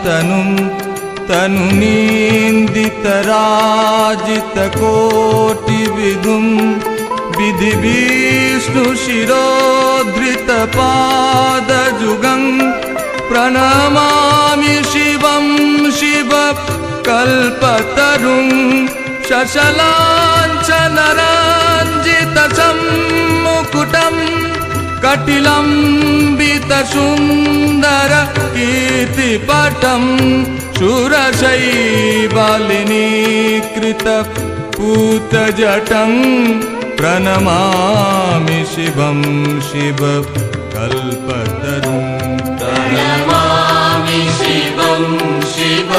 तनुं तनुनीन्दितराजितकोटिविधुं विधिविष्णुशिरोधृतपादजुगं प्रणमामि शिवं शिवकल्पतरुं शशलाञ्छनरञ्जितसम्मुकुटं कटिलम्बितसुन्दरकीर्तिपटं शूरशैवालिनीकृतपूतजटं प्रणमामि शिवं शिवकल्पतरुं प्रणमामि शिवं शिव